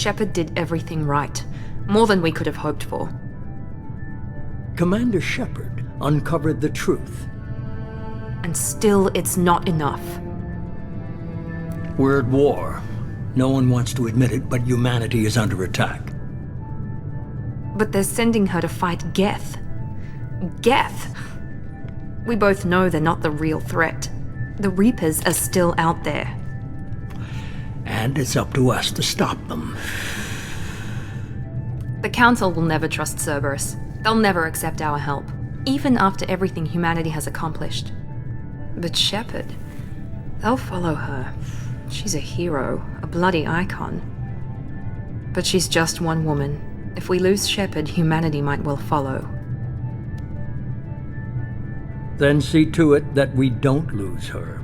Shepard did everything right. More than we could have hoped for. Commander Shepard uncovered the truth. And still, it's not enough. We're at war. No one wants to admit it, but humanity is under attack. But they're sending her to fight Geth. Geth! We both know they're not the real threat. The Reapers are still out there. And it's up to us to stop them. The Council will never trust Cerberus. They'll never accept our help, even after everything humanity has accomplished. But Shepard, they'll follow her. She's a hero, a bloody icon. But she's just one woman. If we lose Shepard, humanity might well follow. Then see to it that we don't lose her.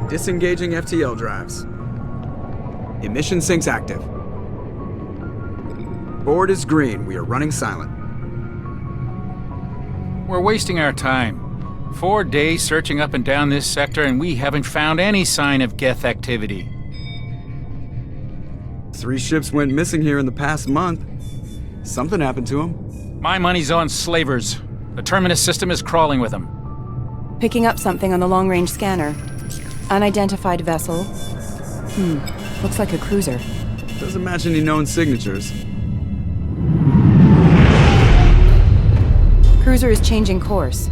Disengaging FTL drives. Emission sinks active. Board is green. We are running silent. We're wasting our time. 4 days searching up and down this sector, and we haven't found any sign of Geth activity. 3 ships went missing here in the past month. Something happened to them. My money's on slavers. The Terminus system is crawling with them. Picking up something on the long-range scanner. Unidentified vessel. Looks like a cruiser. Doesn't match any known signatures. Cruiser is changing course.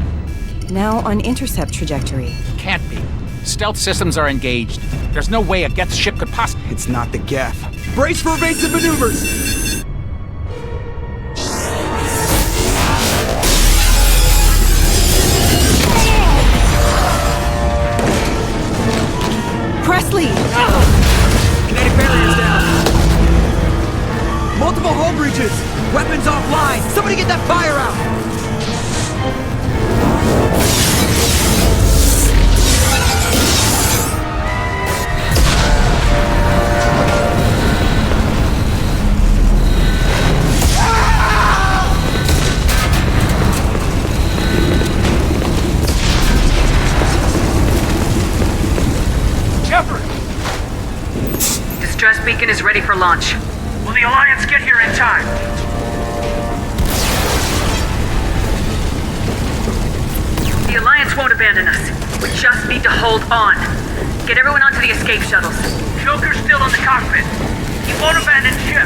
Now on intercept trajectory. Can't be. Stealth systems are engaged. There's no way a Geth ship could possibly... It's not the Geth. Brace for evasive maneuvers! Presley! Kinetic barriers down. Multiple hull breaches. Weapons offline. Somebody get that fire out. Distress beacon is ready for launch. Will the Alliance get here in time? The Alliance won't abandon us. We just need to hold on. Get everyone onto the escape shuttles. Joker's still in the cockpit. He won't abandon ship.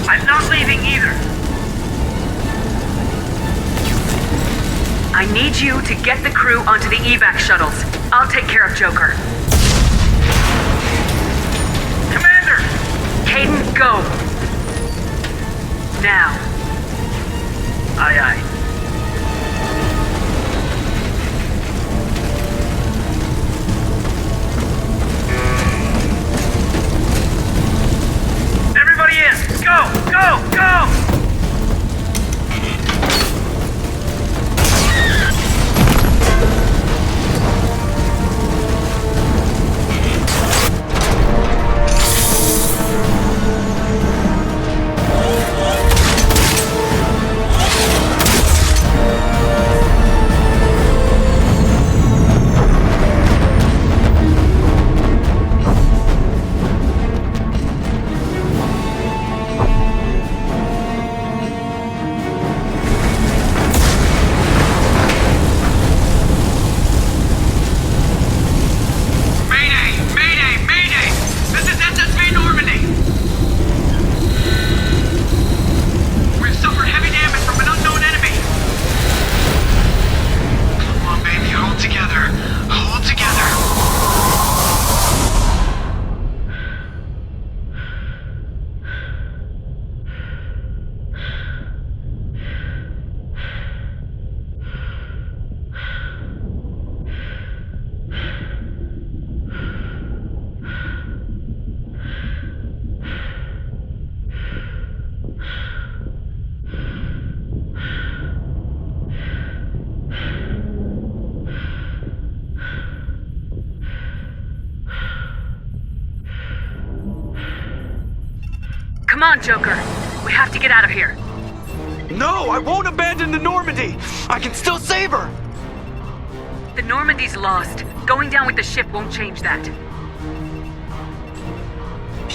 I'm not leaving either. I need you to get the crew onto the evac shuttles. I'll take care of Joker. Commander! Caden, go! Now. Aye, aye. Everybody in! Go! Go! Go! Come on, Joker. We have to get out of here. No, I won't abandon the Normandy! I can still save her! The Normandy's lost. Going down with the ship won't change that.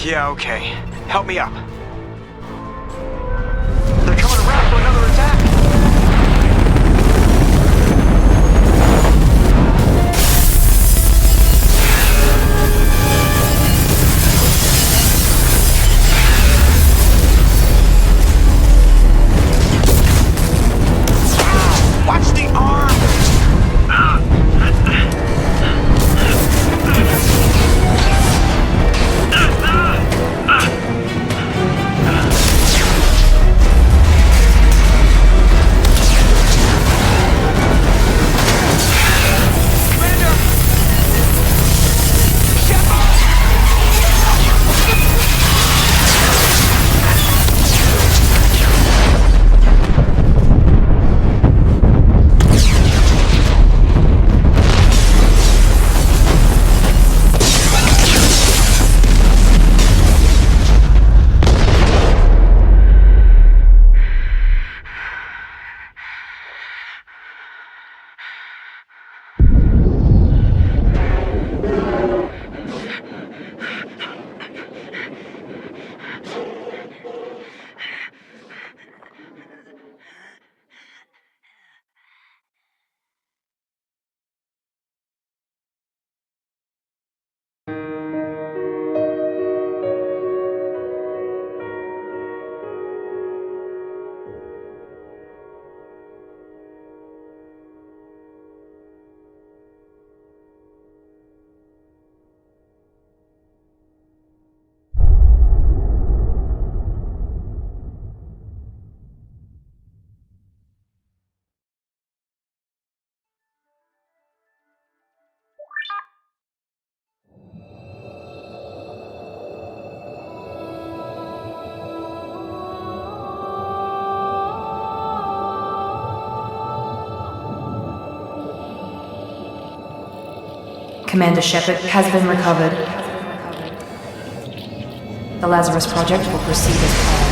Yeah, okay. Help me up. They're coming around for another attack! Watch the arm! Commander Shepard has been recovered. The Lazarus Project will proceed as planned.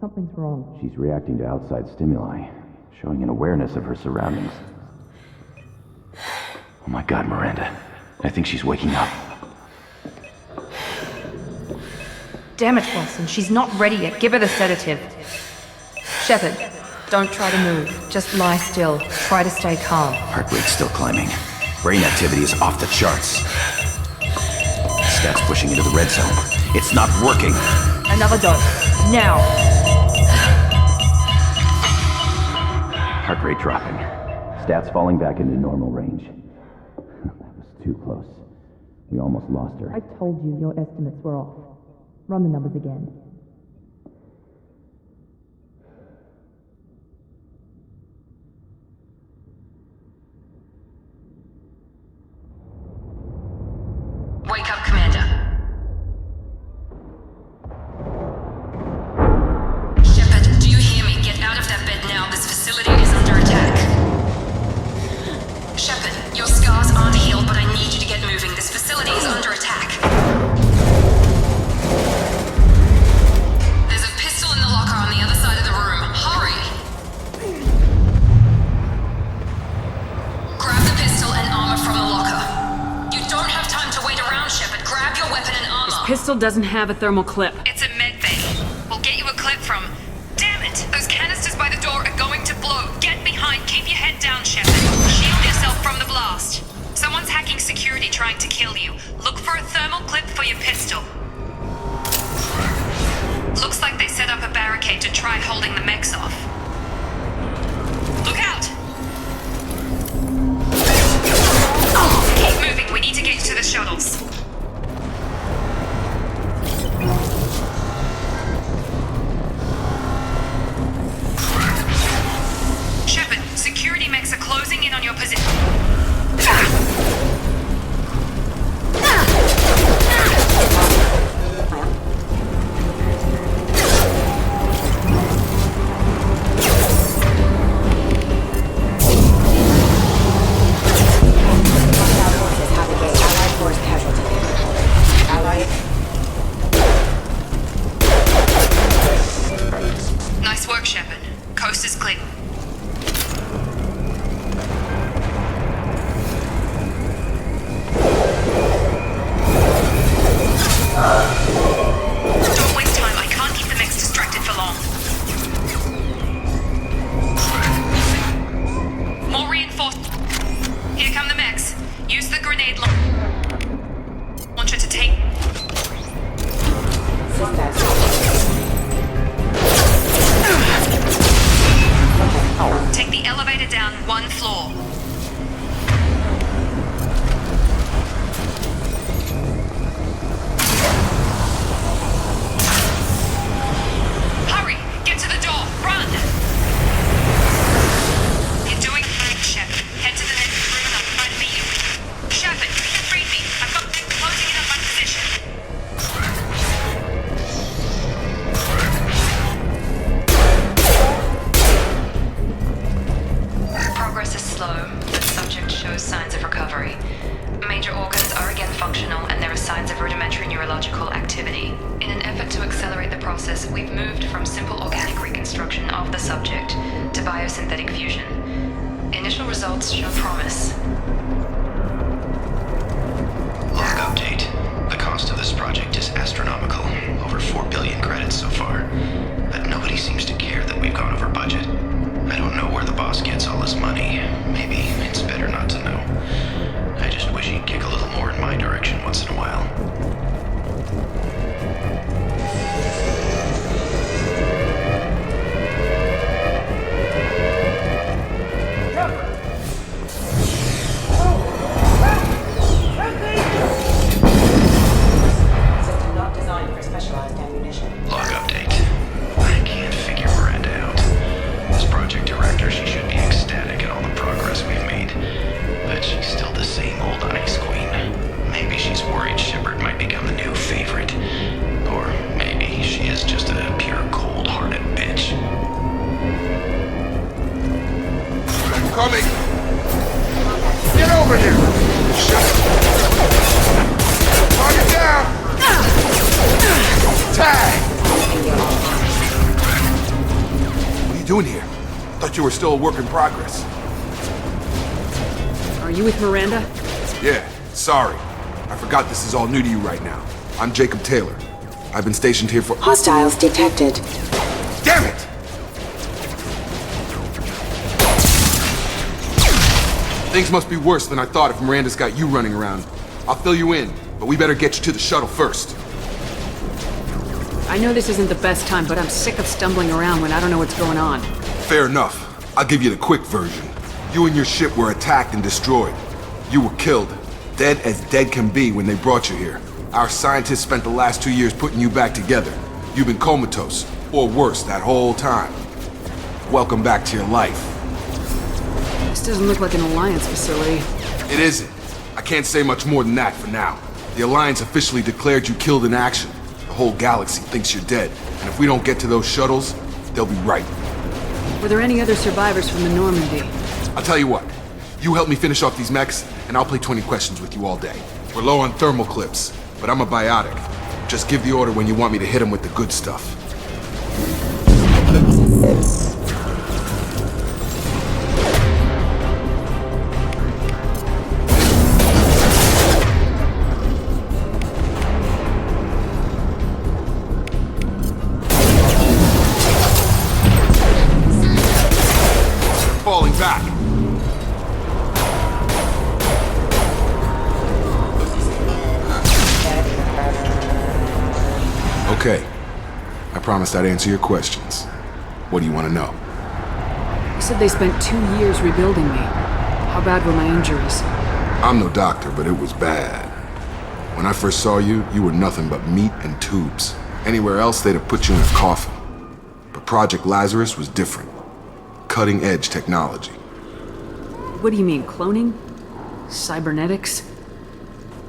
Something's wrong. She's reacting to outside stimuli, showing an awareness of her surroundings. Oh my God, Miranda. I think she's waking up. Damn it, Watson. She's not ready yet. Give her the sedative. Shepard, don't try to move. Just lie still. Try to stay calm. Heart rate's still climbing. Brain activity is off the charts. Stats pushing into the red zone. It's not working. Another dose. Now. Heart rate dropping. Stats falling back into normal range. That was too close. We almost lost her. I told you your estimates were off. Run the numbers again. Wake up, Commander. Shepard, do you hear me? Get out of that bed now. This facility is under attack. Shepard, your scars aren't healed, but I need you to get moving. This facility is under attack. Pistol doesn't have a thermal clip. It's a med bay. We'll get you a clip from... Damn it! Those canisters by the door are going to blow. Get behind. Keep your head down, Shepard. Shield yourself from the blast. Someone's hacking security trying to kill you. Look for a thermal clip for your pistol. Looks like they set up a barricade to try holding the mechs off. Look out! Keep moving. We need to get to the shuttles. Shepard, security mechs are closing in on your position. Nice work, Shepard. Coast is clear. Don't waste time. I can't keep the mechs distracted for long. More reinforced. Here come the mechs. Use the grenade launcher to take... Take the elevator down one floor. Hurry! Get to the door! Run! You're doing great, Shepard. Head to the next room and I'll try to beat you. Shepard, read me. I've got them closing in on my position. Progress is slow. The subject shows signs of recovery. Major organs are again functional, and there are signs of rudimentary neurological activity. In an effort to accelerate the process, we've moved from simple organic reconstruction of the subject to biosynthetic fusion. Initial results show promise. Log update. The cost of this project is astronomical. Over 4 billion credits so far. But nobody seems to care that we've gone over budget. I don't know where the boss gets all his money. Maybe it's better not to know. I just wish he'd kick a little more in my direction once in a while. System not designed for specialized ammunition. Log update. I can't figure Miranda out. As project director, she should be ecstatic at all the progress we've made. But she's still the same old ice queen. Maybe she's worried Shepard might become the new favorite. Or maybe she is just a pure cold-hearted bitch. I'm coming! Get over here! Shut up! Target down! Tag! What are you doing here? Thought you were still a work in progress. Are you with Miranda? Yeah, sorry. I forgot this is all new to you right now. I'm Jacob Taylor. I've been stationed here for— Hostiles detected. Damn it! Things must be worse than I thought if Miranda's got you running around. I'll fill you in, but we better get you to the shuttle first. I know this isn't the best time, but I'm sick of stumbling around when I don't know what's going on. Fair enough. I'll give you the quick version. You and your ship were attacked and destroyed. You were killed. Dead as dead can be when they brought you here. Our scientists spent the last 2 years putting you back together. You've been comatose, or worse, that whole time. Welcome back to your life. This doesn't look like an Alliance facility. It isn't. I can't say much more than that for now. The Alliance officially declared you killed in action. The whole galaxy thinks you're dead, and if we don't get to those shuttles, they'll be right. Were there any other survivors from the Normandy? I'll tell you what. You help me finish off these mechs, and I'll play 20 questions with you all day. We're low on thermal clips, but I'm a biotic. Just give the order when you want me to hit them with the good stuff. Okay. I promised I'd answer your questions. What do you want to know? You said they spent 2 years rebuilding me. How bad were my injuries? I'm no doctor, but it was bad. When I first saw you, you were nothing but meat and tubes. Anywhere else, they'd have put you in a coffin. But Project Lazarus was different. Cutting-edge technology. What do you mean, cloning? Cybernetics?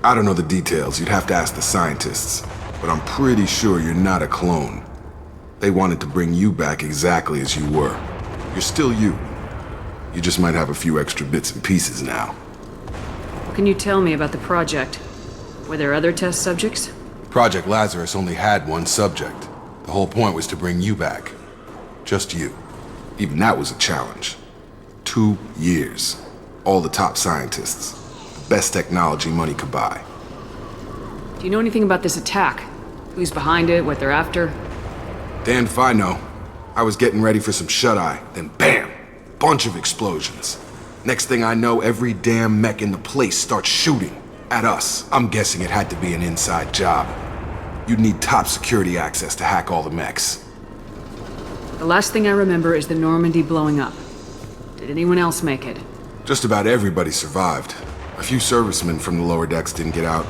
I don't know the details. You'd have to ask the scientists. But I'm pretty sure you're not a clone. They wanted to bring you back exactly as you were. You're still you. You just might have a few extra bits and pieces now. What can you tell me about the project? Were there other test subjects? Project Lazarus only had one subject. The whole point was to bring you back. Just you. Even that was a challenge. 2 years. All the top scientists. The best technology money could buy. Do you know anything about this attack? Who's behind it, what they're after? Damned if I know. I was getting ready for some shut-eye, then bam! Bunch of explosions. Next thing I know, every damn mech in the place starts shooting. At us. I'm guessing it had to be an inside job. You'd need top security access to hack all the mechs. The last thing I remember is the Normandy blowing up. Did anyone else make it? Just about everybody survived. A few servicemen from the lower decks didn't get out.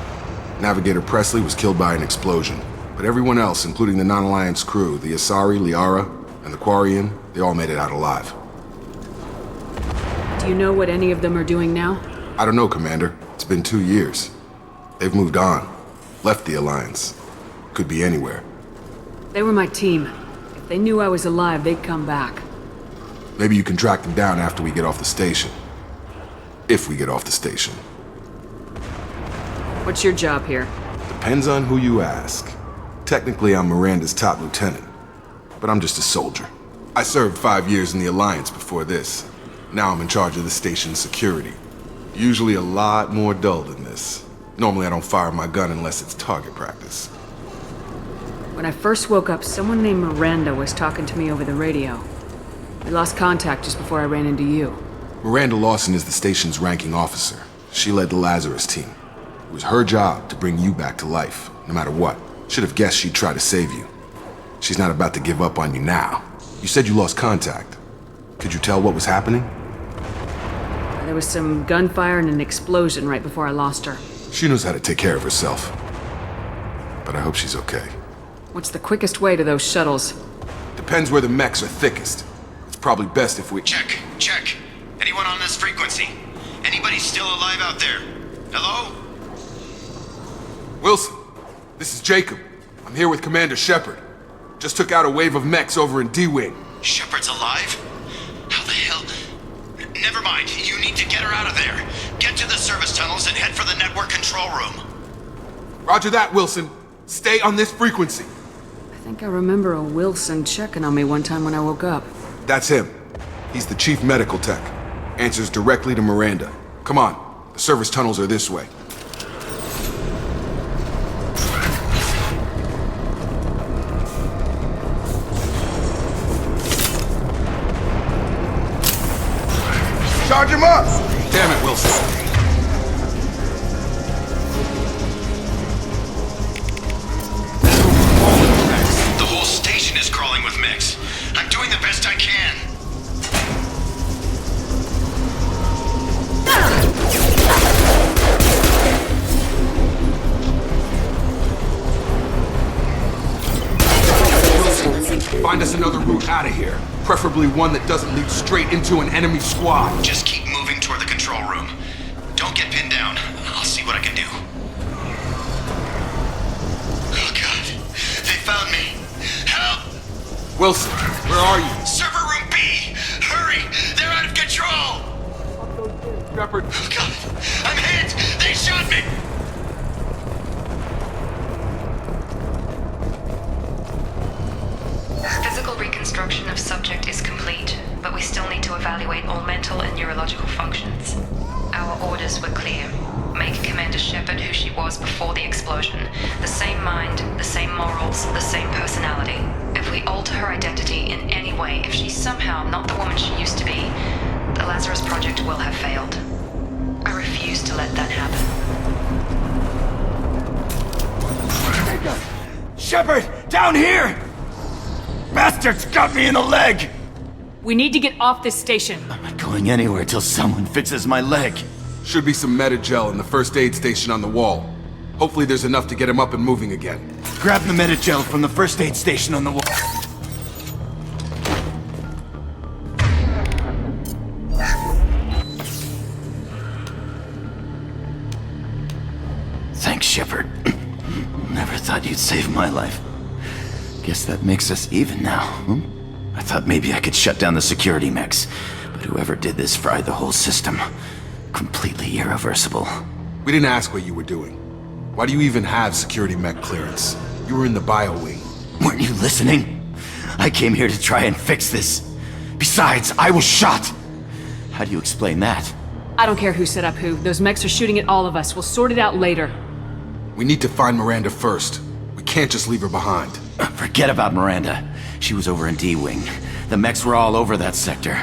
Navigator Presley was killed by an explosion. But everyone else, including the non-Alliance crew, the Asari, Liara, and the Quarian, they all made it out alive. Do you know what any of them are doing now? I don't know, Commander. It's been 2 years. They've moved on. Left the Alliance. Could be anywhere. They were my team. If they knew I was alive, they'd come back. Maybe you can track them down after we get off the station. If we get off the station. What's your job here? Depends on who you ask. Technically, I'm Miranda's top lieutenant. But I'm just a soldier. I served 5 years in the Alliance before this. Now I'm in charge of the station's security. Usually a lot more dull than this. Normally I don't fire my gun unless it's target practice. When I first woke up, someone named Miranda was talking to me over the radio. We lost contact just before I ran into you. Miranda Lawson is the station's ranking officer. She led the Lazarus team. It was her job to bring you back to life, no matter what. Should have guessed she'd try to save you. She's not about to give up on you now. You said you lost contact. Could you tell what was happening? There was some gunfire and an explosion right before I lost her. She knows how to take care of herself. But I hope she's okay. What's the quickest way to those shuttles? Depends where the mechs are thickest. It's probably best if we... Check. Anyone on this frequency? Anybody still alive out there? Hello? Wilson, this is Jacob. I'm here with Commander Shepard. Just took out a wave of mechs over in D-Wing. Shepard's alive? How the hell? Never mind. You need to get her out of there. Get to the service tunnels and head for the network control room. Roger that, Wilson. Stay on this frequency. I think I remember a Wilson checking on me one time when I woke up. That's him. He's the chief medical tech. Answers directly to Miranda. Come on. The service tunnels are this way. Charge him up! Damn it, Wilson. The whole station is crawling with mechs. I'm doing the best I can. Find us another route out of here. Preferably one that doesn't lead straight into an enemy squad. Just keep moving toward the control room. Don't get pinned down. I'll see what I can do. Oh, God. They found me. Help! Wilson, where are you? Server room B! Hurry! They're out of control! Shepard. Oh, God. I'm hit! They shot me! Physical reconstruction of subject is complete, but we still need to evaluate all mental and neurological functions. Our orders were clear. Make Commander Shepard who she was before the explosion. The same mind, the same morals, the same personality. If we alter her identity in any way, if she's somehow not the woman she used to be, the Lazarus Project will have failed. I refuse to let that happen. Shepard! Down here! Bastards got me in the leg! We need to get off this station. I'm not going anywhere till someone fixes my leg. Should be some Metagel in the first aid station on the wall. Hopefully there's enough to get him up and moving again. Grab the Metagel from the first aid station on the wall. Thanks, Shepard. Never thought you'd save my life. Guess that makes us even now, hmm? I thought maybe I could shut down the security mechs, but whoever did this fried the whole system. Completely irreversible. We didn't ask what you were doing. Why do you even have security mech clearance? You were in the bio wing. Weren't you listening? I came here to try and fix this. Besides, I was shot! How do you explain that? I don't care who set up who. Those mechs are shooting at all of us. We'll sort it out later. We need to find Miranda first. We can't just leave her behind. Forget about Miranda. She was over in D-Wing. The mechs were all over that sector.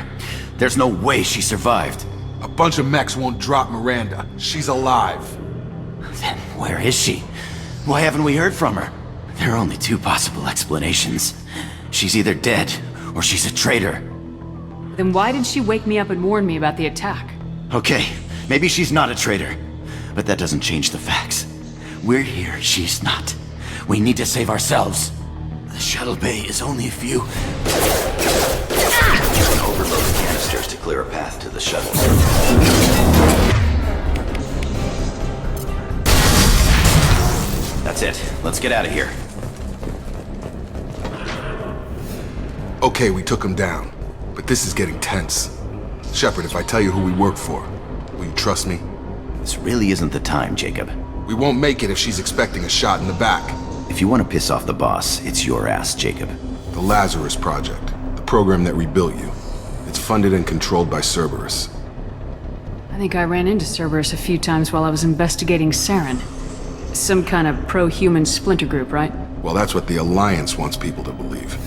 There's no way she survived. A bunch of mechs won't drop Miranda. She's alive. Then where is she? Why haven't we heard from her? There are only two possible explanations. She's either dead, or she's a traitor. Then why did she wake me up and warn me about the attack? Okay, maybe she's not a traitor. But that doesn't change the facts. We're here, she's not. We need to save ourselves. The shuttle bay is only a few... Overload the canisters to clear a path to the shuttle. That's it. Let's get out of here. Okay, we took him down. But this is getting tense. Shepard, if I tell you who we work for, will you trust me? This really isn't the time, Jacob. We won't make it if she's expecting a shot in the back. If you want to piss off the boss, it's your ass, Jacob. The Lazarus Project. The program that rebuilt you. It's funded and controlled by Cerberus. I think I ran into Cerberus a few times while I was investigating Saren. Some kind of pro-human splinter group, right? Well, that's what the Alliance wants people to believe.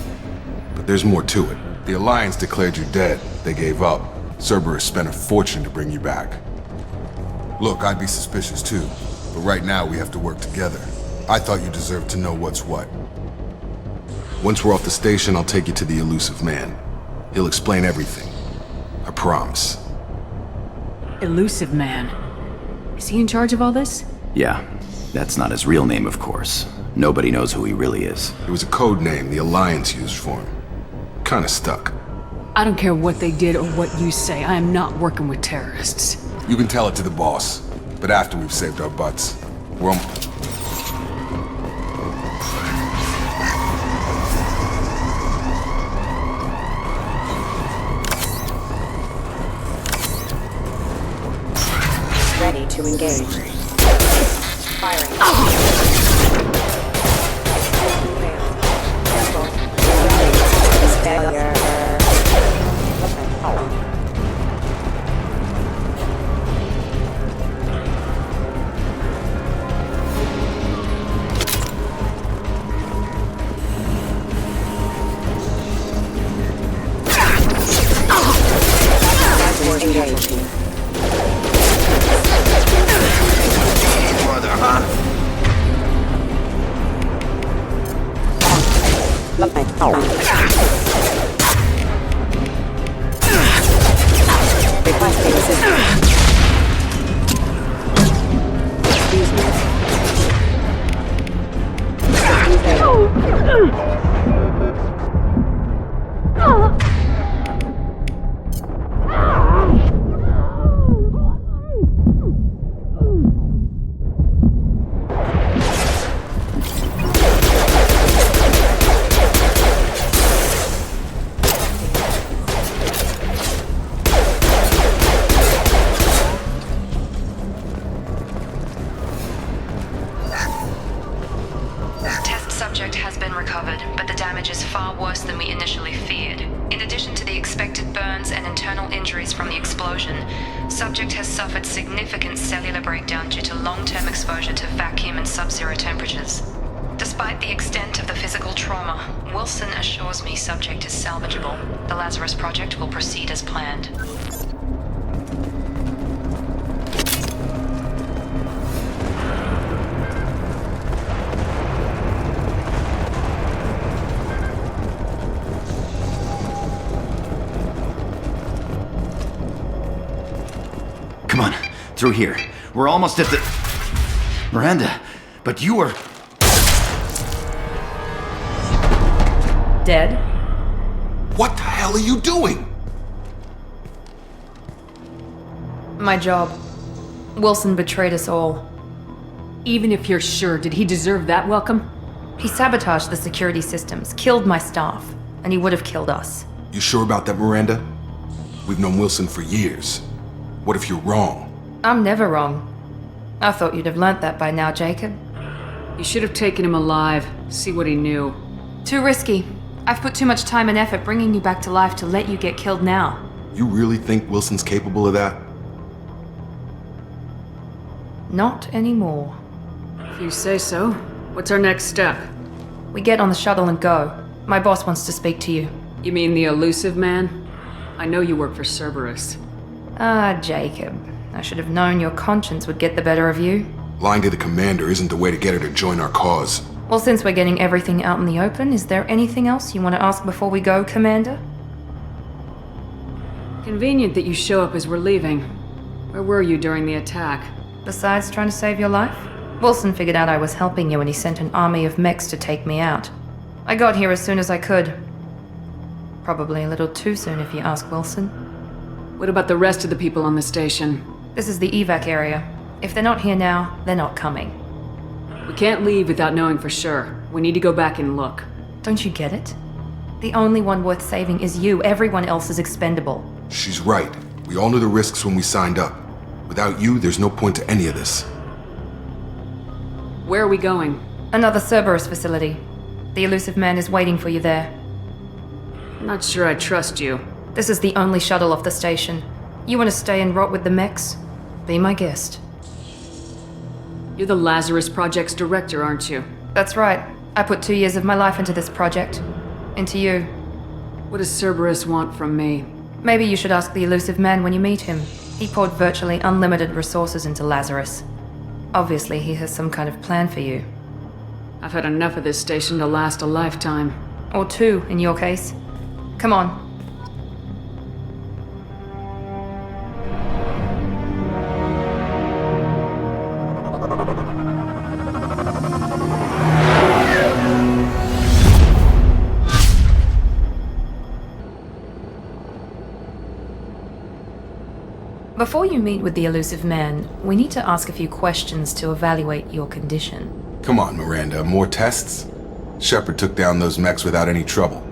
But there's more to it. The Alliance declared you dead. They gave up. Cerberus spent a fortune to bring you back. Look, I'd be suspicious too. But right now we have to work together. I thought you deserved to know what's what. Once we're off the station, I'll take you to the elusive man. He'll explain everything. I promise. Elusive man. Is he in charge of all this? Yeah. That's not his real name, of course. Nobody knows who he really is. It was a code name the Alliance used for him. Kinda stuck. I don't care what they did or what you say. I am not working with terrorists. You can tell it to the boss. But after we've saved our butts. We're on... Ready to engage. Firing. Failure. Engage. Brother, huh? Requesting assistance. Excuse me. Subject has been recovered, but the damage is far worse than we initially feared. In addition to the expected burns and internal injuries from the explosion, subject has suffered significant cellular breakdown due to long-term exposure to vacuum and sub-zero temperatures. Despite the extent of the physical trauma, Wilson assures me subject is salvageable. The Lazarus Project will proceed as planned. Through here. We're almost at the... Miranda, but you were... Dead? What the hell are you doing? My job. Wilson betrayed us all. Even if you're sure, did he deserve that welcome? He sabotaged the security systems, killed my staff, and he would have killed us. You sure about that, Miranda? We've known Wilson for years. What if you're wrong? I'm never wrong. I thought you'd have learnt that by now, Jacob. You should have taken him alive, see what he knew. Too risky. I've put too much time and effort bringing you back to life to let you get killed now. You really think Wilson's capable of that? Not anymore. If you say so. What's our next step? We get on the shuttle and go. My boss wants to speak to you. You mean the elusive man? I know you work for Cerberus. Ah, Jacob. I should have known your conscience would get the better of you. Lying to the commander isn't the way to get her to join our cause. Well, since we're getting everything out in the open, is there anything else you want to ask before we go, Commander? Convenient that you show up as we're leaving. Where were you during the attack? Besides trying to save your life? Wilson figured out I was helping you and he sent an army of mechs to take me out. I got here as soon as I could. Probably a little too soon if you ask Wilson. What about the rest of the people on the station? This is the evac area. If they're not here now, they're not coming. We can't leave without knowing for sure. We need to go back and look. Don't you get it? The only one worth saving is you. Everyone else is expendable. She's right. We all knew the risks when we signed up. Without you, there's no point to any of this. Where are we going? Another Cerberus facility. The elusive man is waiting for you there. I'm not sure I trust you. This is the only shuttle off the station. You want to stay and rot with the mechs? Be my guest. You're the Lazarus Project's director, aren't you? That's right. I put 2 years of my life into this project. Into you. What does Cerberus want from me? Maybe you should ask the elusive man when you meet him. He poured virtually unlimited resources into Lazarus. Obviously, he has some kind of plan for you. I've had enough of this station to last a lifetime. Or 2, in your case. Come on. Before you meet with the elusive man, we need to ask a few questions to evaluate your condition. Come on, Miranda, more tests? Shepard took down those mechs without any trouble.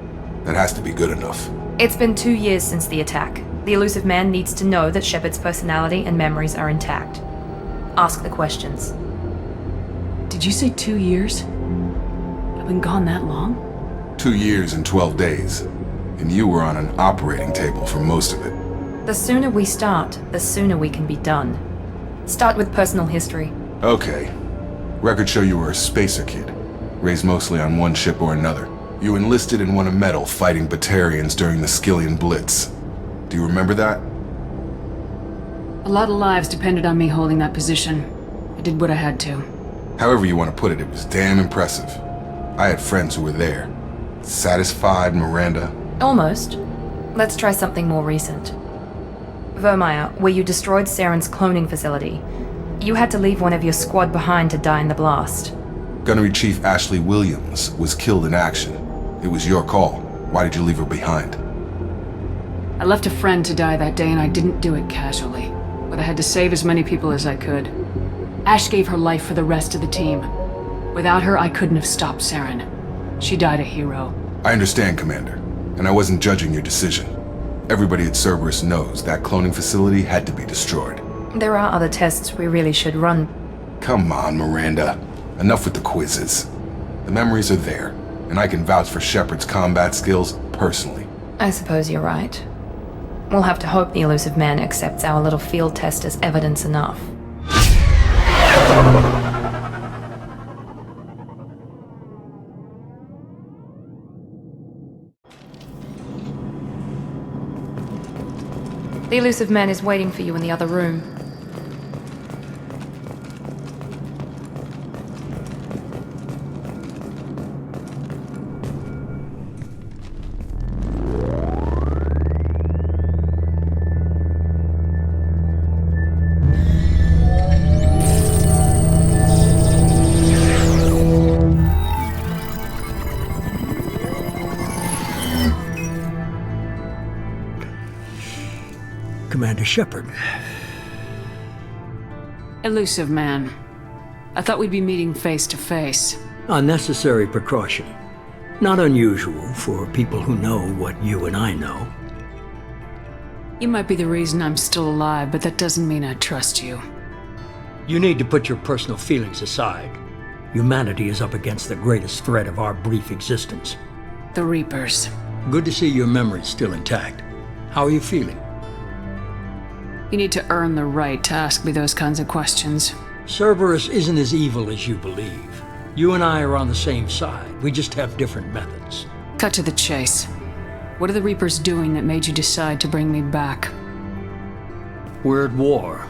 That has to be good enough. It's been 2 years since the attack. The elusive man needs to know that Shepard's personality and memories are intact. Ask the questions. Did you say 2 years? I've been gone that long? 2 years and 12 days. And you were on an operating table for most of it. The sooner we start, the sooner we can be done. Start with personal history. Okay. Records show you were a spacer kid, raised mostly on one ship or another. You enlisted and won a medal fighting Batarians during the Skillian Blitz. Do you remember that? A lot of lives depended on me holding that position. I did what I had to. However you want to put it, it was damn impressive. I had friends who were there. Satisfied, Miranda? Almost. Let's try something more recent. Vermeer, where you destroyed Saren's cloning facility. You had to leave one of your squad behind to die in the blast. Gunnery Chief Ashley Williams was killed in action. It was your call. Why did you leave her behind? I left a friend to die that day and I didn't do it casually. But I had to save as many people as I could. Ash gave her life for the rest of the team. Without her, I couldn't have stopped Saren. She died a hero. I understand, Commander. And I wasn't judging your decision. Everybody at Cerberus knows that cloning facility had to be destroyed. There are other tests we really should run. Come on, Miranda. Enough with the quizzes. The memories are there, and I can vouch for Shepard's combat skills personally. I suppose you're right. We'll have to hope the elusive man accepts our little field test as evidence enough. The elusive man is waiting for you in the other room. Shepard. Elusive man. I thought we'd be meeting face to face. A necessary precaution. Not unusual for people who know what you and I know. You might be the reason I'm still alive, but that doesn't mean I trust you. You need to put your personal feelings aside. Humanity is up against the greatest threat of our brief existence. The Reapers. Good to see your memory's still intact. How are you feeling? You need to earn the right to ask me those kinds of questions. Cerberus isn't as evil as you believe. You and I are on the same side. We just have different methods. Cut to the chase. What are the Reapers doing that made you decide to bring me back? We're at war.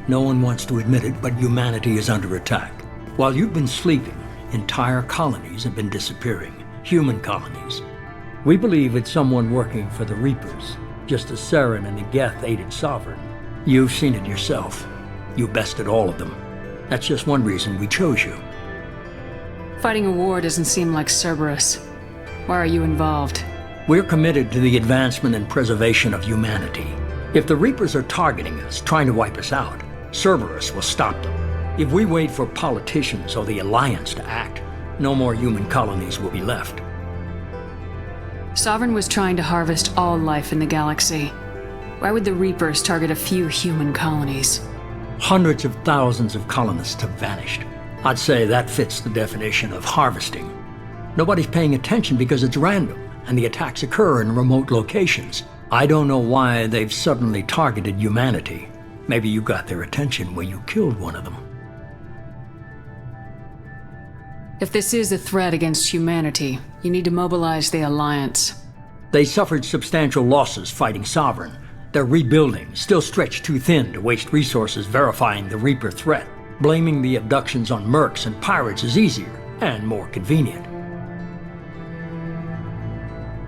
No one wants to admit it, but humanity is under attack. While you've been sleeping, entire colonies have been disappearing. Human colonies. We believe it's someone working for the Reapers, just as Saren and Negeth aided Sovereign. You've seen it yourself. You bested all of them. That's just one reason we chose you. Fighting a war doesn't seem like Cerberus. Why are you involved? We're committed to the advancement and preservation of humanity. If the Reapers are targeting us, trying to wipe us out, Cerberus will stop them. If we wait for politicians or the Alliance to act, no more human colonies will be left. Sovereign was trying to harvest all life in the galaxy. Why would the Reapers target a few human colonies? Hundreds of thousands of colonists have vanished. I'd say that fits the definition of harvesting. Nobody's paying attention because it's random, and the attacks occur in remote locations. I don't know why they've suddenly targeted humanity. Maybe you got their attention when you killed one of them. If this is a threat against humanity, you need to mobilize the Alliance. They suffered substantial losses fighting Sovereign. They're rebuilding, still stretched too thin to waste resources verifying the Reaper threat. Blaming the abductions on mercs and pirates is easier and more convenient.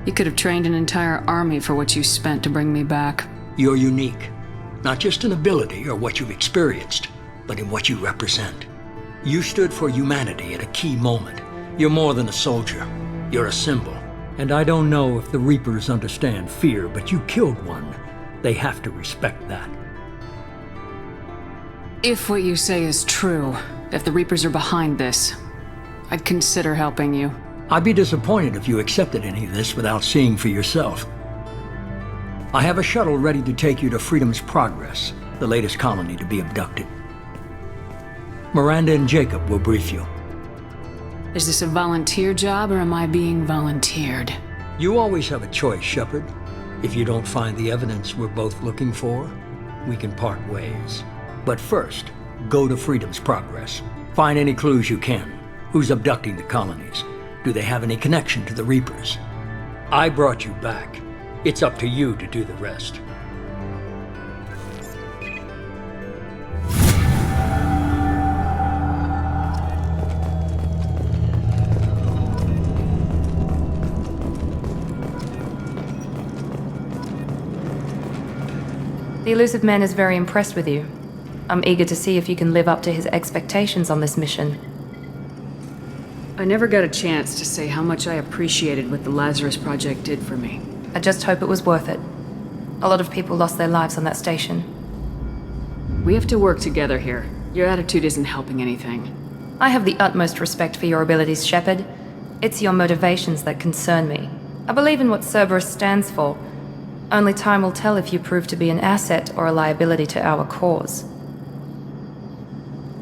You could have trained an entire army for what you spent to bring me back. You're unique, not just in ability or what you've experienced, but in what you represent. You stood for humanity at a key moment. You're more than a soldier. You're a symbol. And I don't know if the Reapers understand fear, but you killed one. They have to respect that. If what you say is true, if the Reapers are behind this, I'd consider helping you. I'd be disappointed if you accepted any of this without seeing for yourself. I have a shuttle ready to take you to Freedom's Progress, the latest colony to be abducted. Miranda and Jacob will brief you. Is this a volunteer job, or am I being volunteered? You always have a choice, Shepard. If you don't find the evidence we're both looking for, we can part ways. But first, go to Freedom's Progress. Find any clues you can. Who's abducting the colonies? Do they have any connection to the Reapers? I brought you back. It's up to you to do the rest. The Elusive Man is very impressed with you. I'm eager to see if you can live up to his expectations on this mission. I never got a chance to say how much I appreciated what the Lazarus Project did for me. I just hope it was worth it. A lot of people lost their lives on that station. We have to work together here. Your attitude isn't helping anything. I have the utmost respect for your abilities, Shepard. It's your motivations that concern me. I believe in what Cerberus stands for. Only time will tell if you prove to be an asset or a liability to our cause.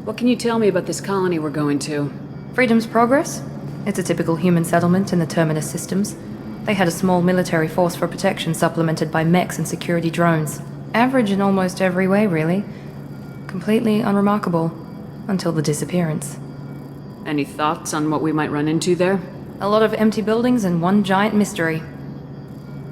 What can you tell me about this colony we're going to? Freedom's Progress? It's a typical human settlement in the Terminus systems. They had a small military force for protection supplemented by mechs and security drones. Average in almost every way, really. Completely unremarkable. Until the disappearance. Any thoughts on what we might run into there? A lot of empty buildings and one giant mystery.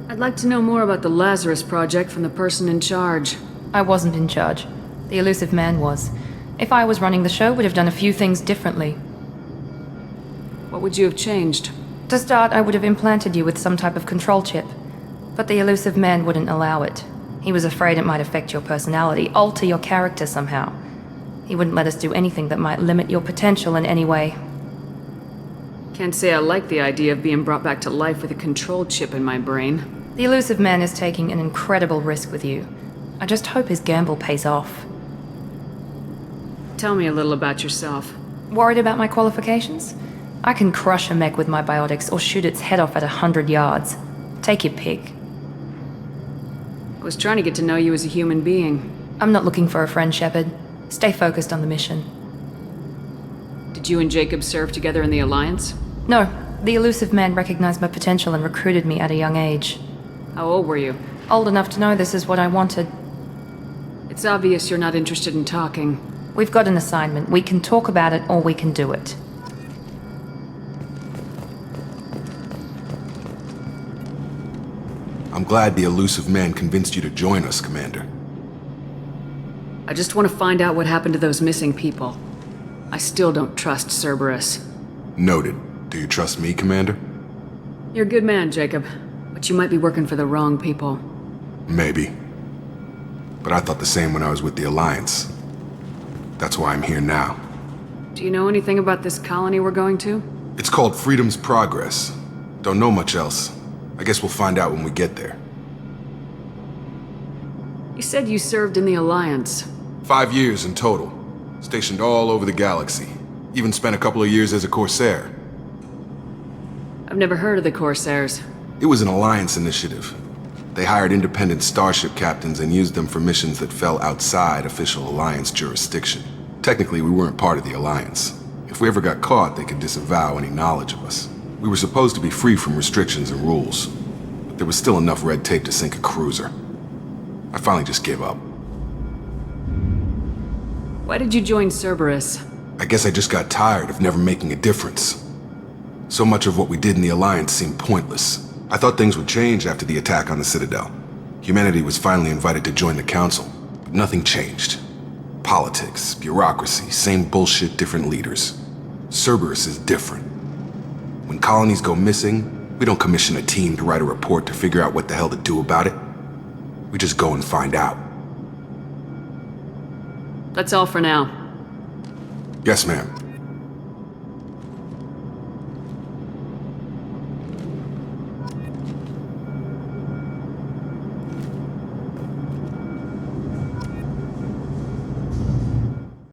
I'd like to know more about the Lazarus Project from the person in charge. I wasn't in charge. The Elusive Man was. If I was running the show, would have done a few things differently. What would you have changed? To start, I would have implanted you with some type of control chip. But the Elusive Man wouldn't allow it. He was afraid it might affect your personality, alter your character somehow. He wouldn't let us do anything that might limit your potential in any way. Can't say I like the idea of being brought back to life with a control chip in my brain. The Elusive Man is taking an incredible risk with you. I just hope his gamble pays off. Tell me a little about yourself. Worried about my qualifications? I can crush a mech with my biotics or shoot its head off at 100 yards. Take your pick. I was trying to get to know you as a human being. I'm not looking for a friend, Shepard. Stay focused on the mission. Did you and Jacob serve together in the Alliance? No, the elusive man recognized my potential and recruited me at a young age. How old were you? Old enough to know this is what I wanted. It's obvious you're not interested in talking. We've got an assignment. We can talk about it or we can do it. I'm glad the elusive man convinced you to join us, Commander. I just want to find out what happened to those missing people. I still don't trust Cerberus. Noted. Do you trust me, Commander? You're a good man, Jacob. But you might be working for the wrong people. Maybe. But I thought the same when I was with the Alliance. That's why I'm here now. Do you know anything about this colony we're going to? It's called Freedom's Progress. Don't know much else. I guess we'll find out when we get there. You said you served in the Alliance. 5 years in total. Stationed all over the galaxy. Even spent a couple of years as a Corsair. I've never heard of the Corsairs. It was an Alliance initiative. They hired independent starship captains and used them for missions that fell outside official Alliance jurisdiction. Technically, we weren't part of the Alliance. If we ever got caught, they could disavow any knowledge of us. We were supposed to be free from restrictions and rules, but there was still enough red tape to sink a cruiser. I finally just gave up. Why did you join Cerberus? I guess I just got tired of never making a difference. So much of what we did in the Alliance seemed pointless. I thought things would change after the attack on the Citadel. Humanity was finally invited to join the Council, but nothing changed. Politics, bureaucracy, same bullshit, different leaders. Cerberus is different. When colonies go missing, we don't commission a team to write a report to figure out what the hell to do about it. We just go and find out. That's all for now. Yes, ma'am.